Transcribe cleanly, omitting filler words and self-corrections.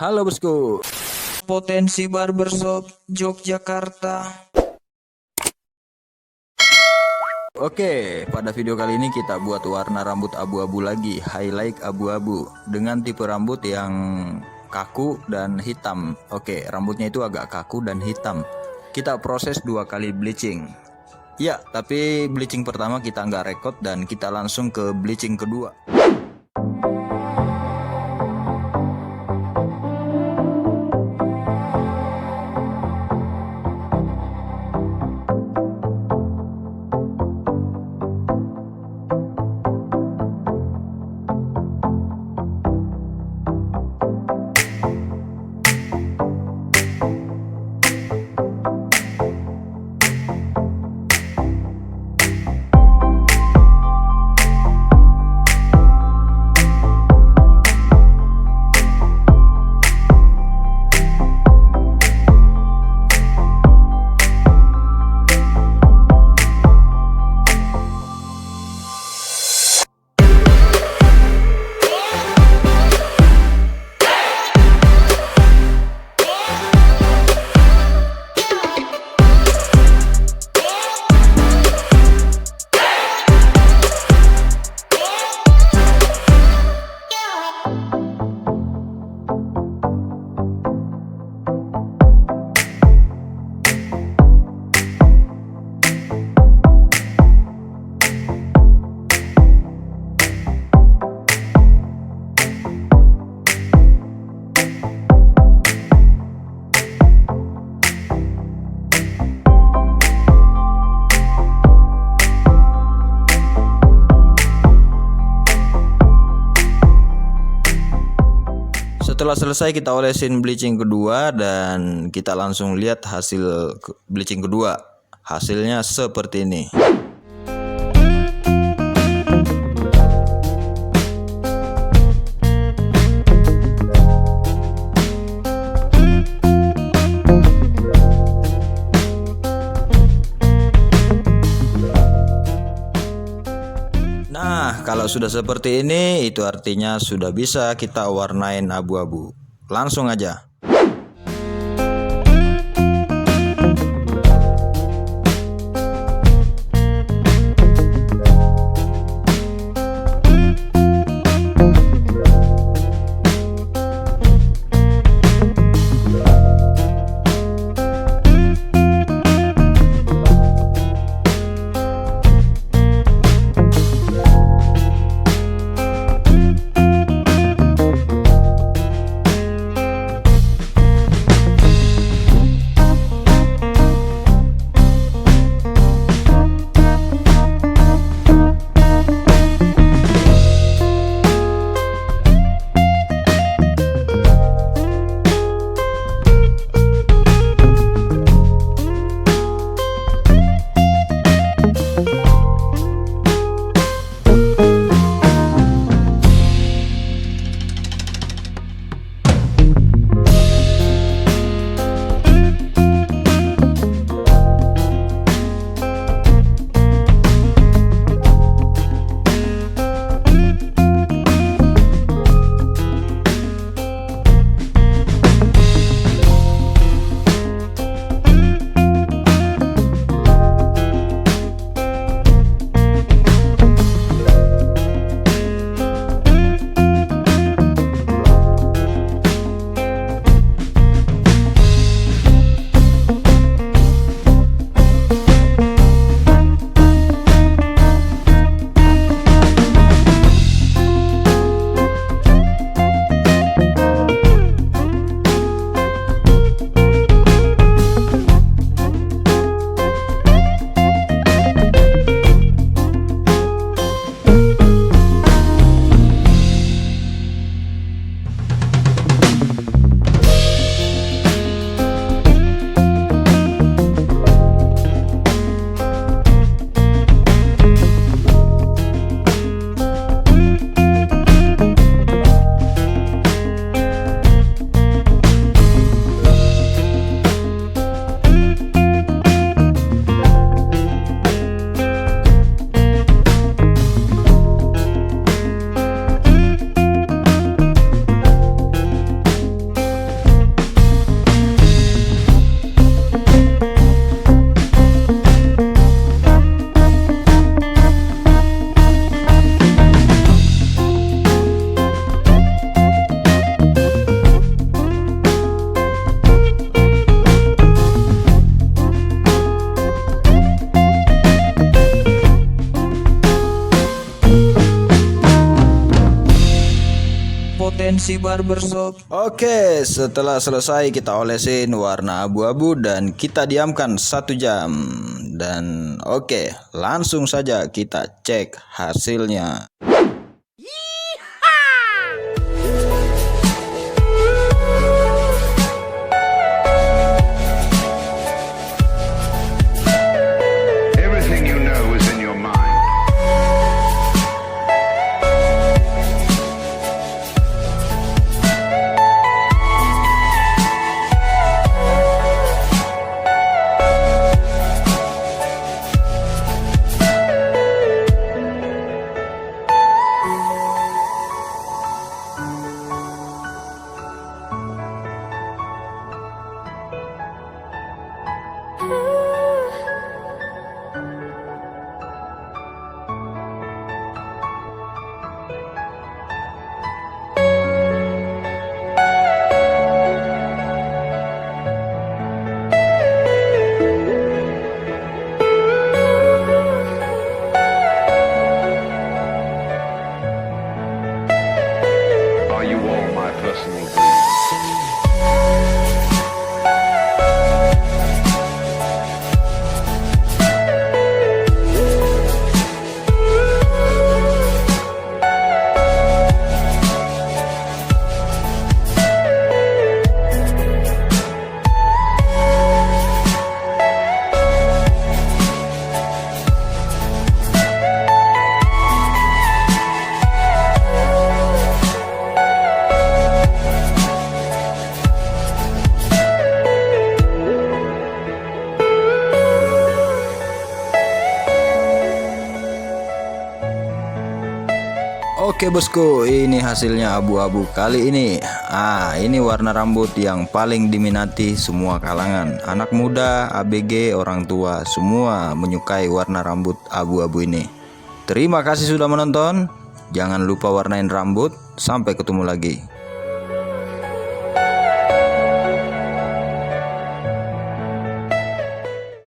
Halo bosku. Potensi barbershop Yogyakarta. Oke, pada video kali ini kita buat warna rambut abu-abu lagi, highlight abu-abu dengan tipe rambut yang kaku dan hitam. Oke, rambutnya itu agak kaku dan hitam. Kita proses 2 kali bleaching. Ya, tapi bleaching pertama kita nggak record dan kita langsung ke bleaching kedua. Setelah selesai kita olesin bleaching kedua dan kita langsung lihat hasil bleaching kedua. Hasilnya seperti ini. Nah, kalau sudah seperti ini, itu artinya sudah bisa kita warnain abu-abu. Langsung aja. barbershop. Oke, setelah selesai kita olesin warna abu-abu dan kita diamkan 1 jam. Dan oke, langsung saja kita cek hasilnya. Everything you know is in your mind. Are you all my personal dreams? Oke bosku, ini hasilnya abu-abu kali ini. Ini warna rambut yang paling diminati semua kalangan. Anak muda, ABG, orang tua, semua menyukai warna rambut abu-abu ini. Terima kasih sudah menonton. Jangan lupa warnain rambut. Sampai ketemu lagi.